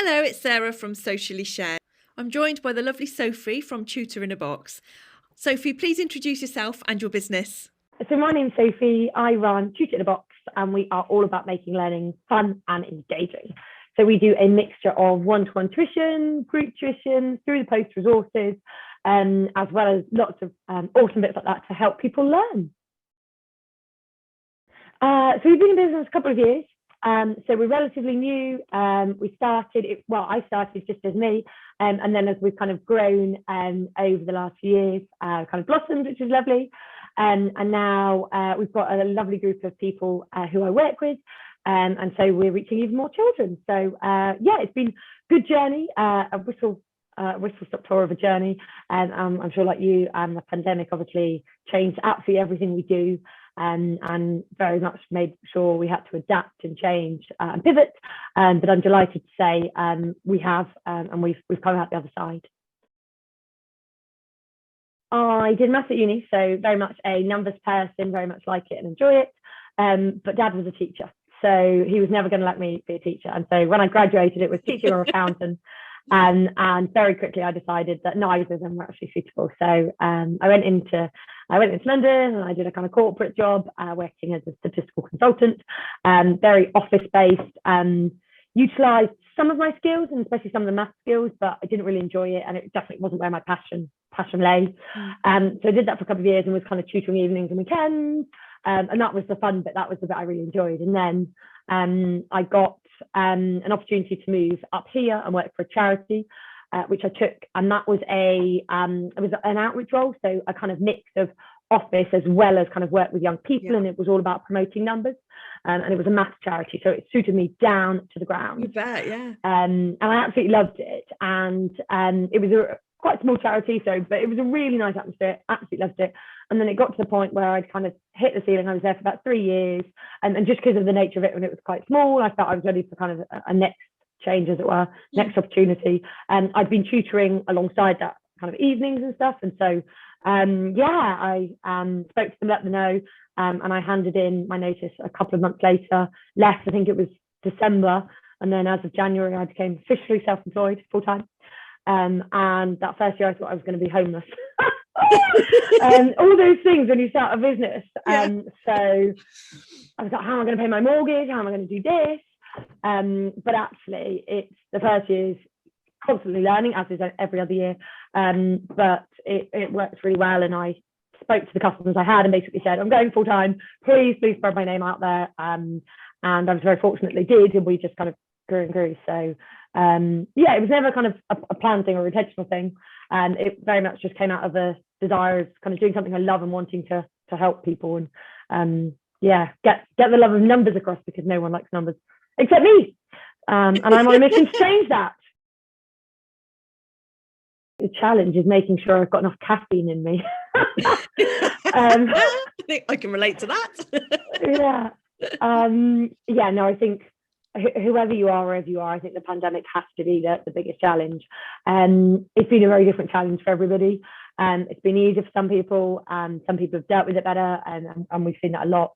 Hello, it's Sarah from Socially Shared. I'm joined by the lovely Sophie from Tutor in a Box. Sophie, please introduce yourself and your business. So my name's Sophie. I run Tutor in a Box, and we are all about making learning fun and engaging. So we do a mixture of one-to-one tuition, group tuition, through the post resources, as well as lots of awesome bits like that to help people learn. So we've been in business a couple of years. So we're relatively new. I started just as me, and then as we've kind of grown over the last few years, kind of blossomed, which is lovely. And now we've got a lovely group of people who I work with, and so we're reaching even more children. So it's been a good journey, a whistle-stop tour of a journey. And I'm sure, like you, the pandemic obviously changed absolutely everything we do. And very much made sure we had to adapt and change and pivot. But I'm delighted to say we have, and we've come out the other side. I did maths at uni, so very much a numbers person, very much like it and enjoy it. But Dad was a teacher, so he was never going to let me be a teacher. And so when I graduated, it was teaching or accountant. And very quickly I decided that neither of them were actually suitable. So I went into London, and I did a kind of corporate job working as a statistical consultant, very office-based, utilised some of my skills and especially some of the math skills, but I didn't really enjoy it, and it definitely wasn't where my passion lay. So I did that for a couple of years and was kind of tutoring evenings and weekends, and that was the fun bit. That was the bit I really enjoyed. And then I got an opportunity to move up here and work for a charity, which I took, and that was it was an outreach role, so a kind of mix of office as well as kind of work with young people, and it was all about promoting numbers, and it was a maths charity, so it suited me down to the ground. You bet, yeah. And I absolutely loved it, and it was a quite small charity, but it was a really nice atmosphere. Absolutely loved it. And then it got to the point where I'd kind of hit the ceiling. I was there for about 3 years, and just because of the nature of it, when it was quite small, I felt I was ready for kind of a next change, as it were, next opportunity. And I'd been tutoring alongside that kind of evenings and stuff. And so, I spoke to them, let them know, and I handed in my notice a couple of months later, left, I think it was December. And then as of January, I became officially self-employed full-time. And that first year I thought I was going to be homeless. All those things when you start a business. So I was like, how am I going to pay my mortgage? How am I going to do this? But actually, it's the first year's constantly learning, as is every other year. But it works really well. And I spoke to the customers I had and basically said, I'm going full time. Please spread my name out there. And I was very fortunate they did, and we just kind of grew and grew. So it was never kind of a planned thing or a intentional thing. And it very much just came out of a desire of kind of doing something I love and wanting to help people, and get the love of numbers across, because no one likes numbers except me. And I'm on a mission to change that. The challenge is making sure I've got enough caffeine in me. I think I can relate to that. I think whoever you are, wherever you are, I think the pandemic has to be the biggest challenge. It's been a very different challenge for everybody. It's been easier for some people. Some people have dealt with it better, and we've seen that a lot.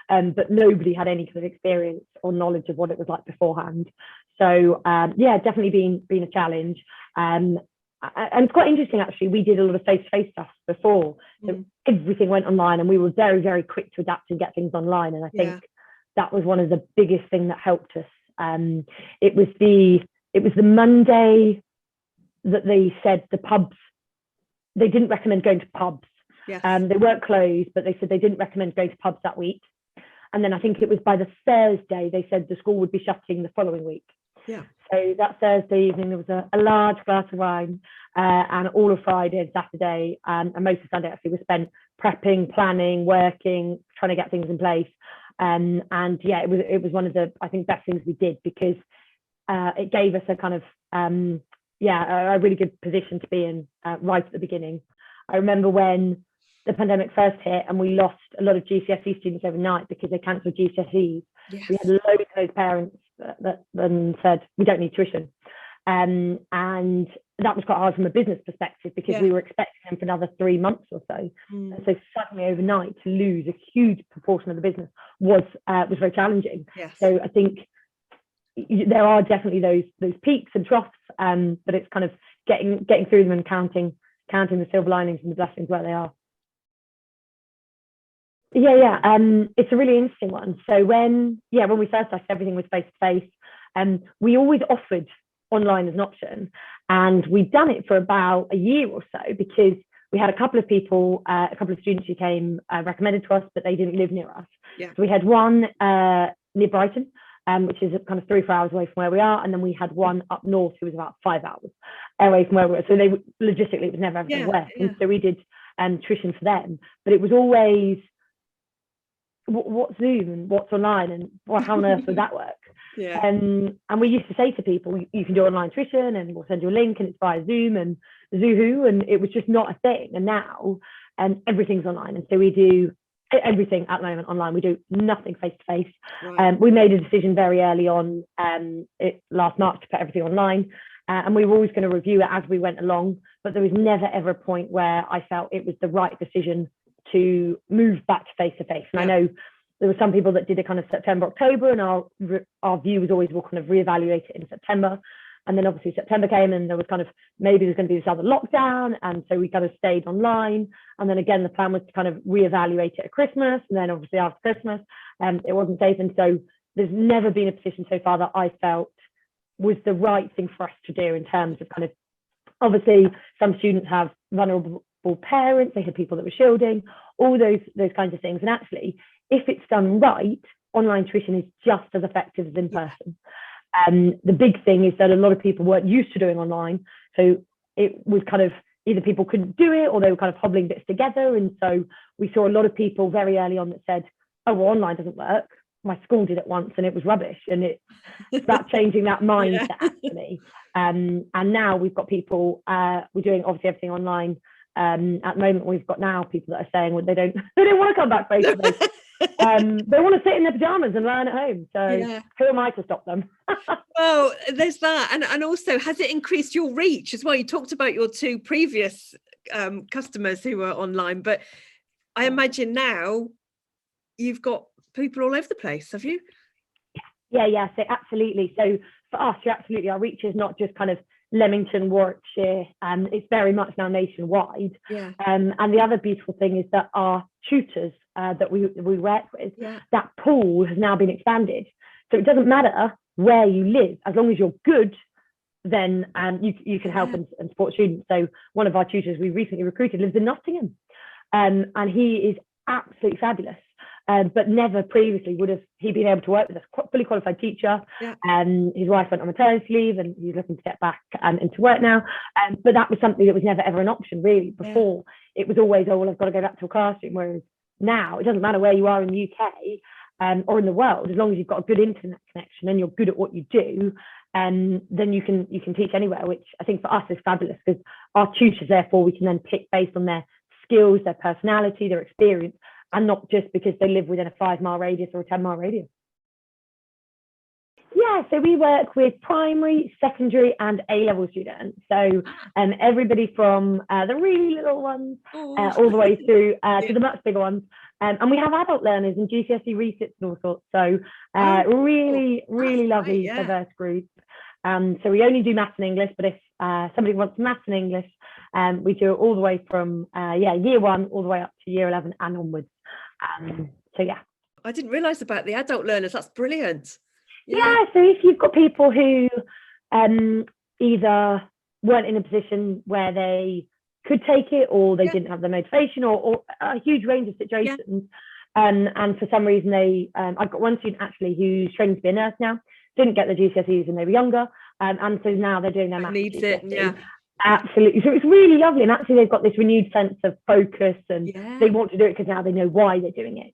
But nobody had any kind of experience or knowledge of what it was like beforehand. So definitely been a challenge. And it's quite interesting, actually. We did a lot of face-to-face stuff before, so everything went online, and we were very, very quick to adapt and get things online. And I think that was one of the biggest thing that helped us. It was the Monday that they said the pubs, they didn't recommend going to pubs. Yes. They weren't closed, but they said they didn't recommend going to pubs that week. And then I think it was by the Thursday they said the school would be shutting the following week. Yeah. So that Thursday evening there was a large glass of wine, and all of Friday and Saturday, and most of Sunday actually was spent prepping, planning, working, trying to get things in place. It was one of the, I think, best things we did, because it gave us a kind of a really good position to be in right at the beginning. I remember when the pandemic first hit and we lost a lot of GCSE students overnight because they cancelled GCSEs. Yes. We had loads of those parents that then said we don't need tuition, and that was quite hard from a business perspective, because we were expecting them for another 3 months or so. So suddenly overnight to lose a huge proportion of the business was very challenging. Yes. So I think there are definitely those peaks and troughs, but it's kind of getting through them and counting the silver linings and the blessings where they are. Yeah. It's a really interesting one. So when we first started, everything was face to face. We always offered online as an option, and we'd done it for about a year or so because we had a couple of students who came recommended to us, but they didn't live near us. Yeah. So we had one near Brighton, which is kind of 3-4 hours away from where we are, and then we had one up north who was about 5 hours away from where we were. So logistically it was never ever going to work. Yeah. And so we did tuition for them, but it was always what's Zoom and what's online and how on earth would that work? Yeah. And we used to say to people, you can do online tuition and we'll send you a link and it's via Zoom and Zoohoo, and it was just not a thing. And now everything's online, and so we do everything at the moment online. We do nothing face to face. We made a decision very early on last March to put everything online, and we were always going to review it as we went along, but there was never ever a point where I felt it was the right decision to move back to face to face. And I know there were some people that did it kind of September, October, and our view was always we'll kind of reevaluate it in September. And then obviously September came and there was kind of, maybe there's going to be this other lockdown. And so we kind of stayed online. And then again, the plan was to kind of reevaluate it at Christmas. And then obviously after Christmas, it wasn't safe. And so there's never been a position so far that I felt was the right thing for us to do in terms of kind of, obviously some students have vulnerable parents, they had people that were shielding, all those kinds of things. And actually, if it's done right, online tuition is just as effective as in person. The big thing is that a lot of people weren't used to doing online. So it was kind of either people couldn't do it or they were kind of hobbling bits together. And so we saw a lot of people very early on that said, oh, well, online doesn't work. My school did it once and it was rubbish. And it's about changing that mindset actually. And now we've got people, we're doing obviously everything online. At the moment, we've got now people that are saying well, they don't want to come back face to face. They want to sit in their pajamas and learn at home. So who am I to stop them? Well, there's that. And also, has it increased your reach as well? You talked about your 2 previous customers who were online, but I imagine now you've got people all over the place, have you? Yeah. So absolutely. So for us, our reach is not just kind of Leamington, Warwickshire, it's very much now nationwide. And the other beautiful thing is that our tutors that we work with, that pool has now been expanded. So it doesn't matter where you live, as long as you're good, then you can help and support students. So one of our tutors we recently recruited lives in Nottingham, and he is absolutely fabulous. But never previously would have he been able to work with a fully qualified teacher. His wife went on maternity leave and he's looking to get back into work now. But that was something that was never ever an option really before. It was always, oh, well, I've got to go back to a classroom. Whereas now it doesn't matter where you are in the UK or in the world, as long as you've got a good internet connection and you're good at what you do, then you can teach anywhere, which I think for us is fabulous because our tutors, therefore, we can then pick based on their skills, their personality, their experience, and not just because they live within a 5-mile radius or a 10-mile radius. Yeah, so we work with primary, secondary and A-level students. So everybody from the really little ones all the way through to the much bigger ones. And we have adult learners and GCSE resits and all sorts. So really lovely diverse group. So we only do maths and English, but if somebody wants maths and English, we do it all the way from year 1 all the way up to year 11 and onwards. I didn't realise about the adult learners. That's brilliant. So if you've got people who either weren't in a position where they could take it or they didn't have the motivation or a huge range of situations, and for some reason I've got one student actually who's training to be a nurse now, didn't get the GCSEs when they were younger, and so now they're doing their maths GCSE. Absolutely. So it's really lovely. And actually they've got this renewed sense of focus and they want to do it because now they know why they're doing it.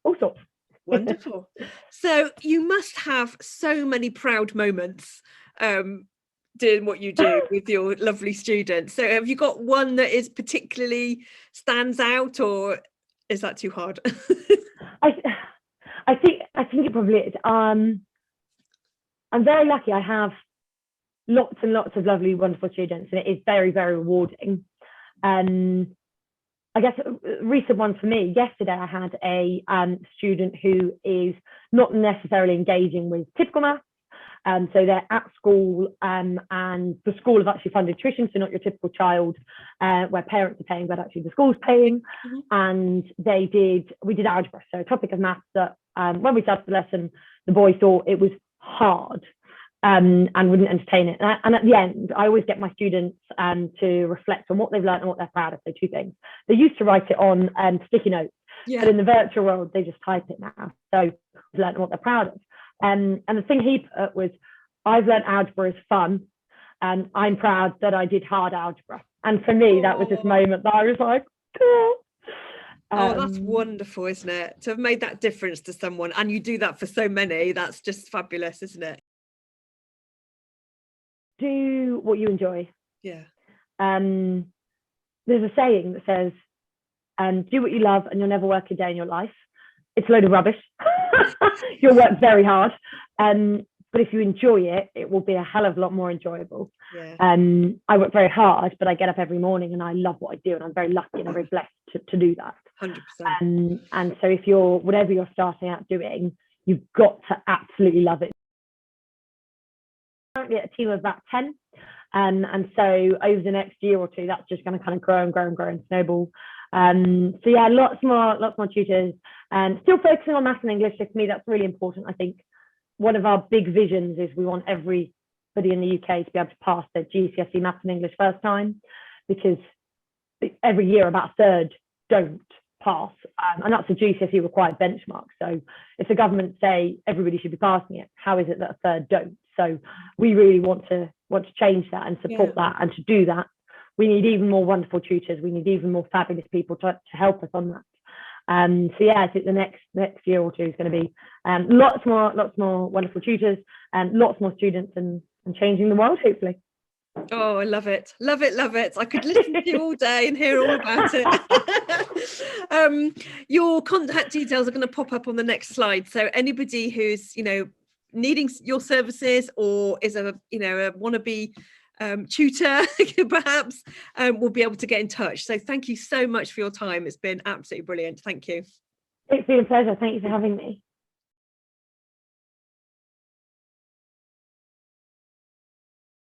All sorts. Wonderful. So you must have so many proud moments doing what you do with your lovely students. So have you got one that is particularly stands out, or is that too hard? I think it probably is. I'm very lucky. I have lots and lots of lovely, wonderful students, and it is very, very rewarding. I guess a recent one for me, yesterday I had a student who is not necessarily engaging with typical maths. So they're at school, and the school have actually funded tuition, so not your typical child where parents are paying, but actually the school's paying. Mm-hmm. And we did algebra, so a topic of maths that when we started the lesson, the boy thought it was hard and wouldn't entertain it. And at the end, I always get my students to reflect on what they've learned and what they're proud of. So two things. They used to write it on sticky notes, but in the virtual world, they just type it now. So they've learned what they're proud of. And the thing he put was, I've learned algebra is fun, and I'm proud that I did hard algebra. And for me, that was this moment that I was like, oh. That's wonderful, isn't it? To have made that difference to someone, and you do that for so many, that's just fabulous, isn't it? Do what you enjoy. Yeah. There's a saying that says, do what you love and you'll never work a day in your life. It's a load of rubbish. You'll work very hard. But if you enjoy it, it will be a hell of a lot more enjoyable. Yeah. I work very hard, but I get up every morning and I love what I do, and I'm very lucky and I'm very blessed to do that. 100%. And so if whatever you're starting out doing, you've got to absolutely love it. Currently at a team of about 10. And so over the next year or two, that's just going to kind of grow and grow and grow and snowball. So yeah, lots more tutors, and still focusing on maths and English. For me, that's really important. I think one of our big visions is we want everybody in the UK to be able to pass their GCSE maths and English first time, because every year about a third don't pass, and that's a GCSE required benchmark. So if the government say everybody should be passing it, how is it that a third don't? So we really want to change that and support that, and to do that, we need even more wonderful tutors. We need even more fabulous people to help us on that. So yeah, I think the next year or two is going to be lots more wonderful tutors and lots more students, and changing the world, hopefully. Oh, I love it. Love it. Love it. I could listen to you all day and hear all about it. Your contact details are going to pop up on the next slide. So anybody who's, needing your services, or is a wannabe tutor, perhaps, will be able to get in touch. So thank you so much for your time. It's been absolutely brilliant. Thank you. It's been a pleasure. Thank you for having me.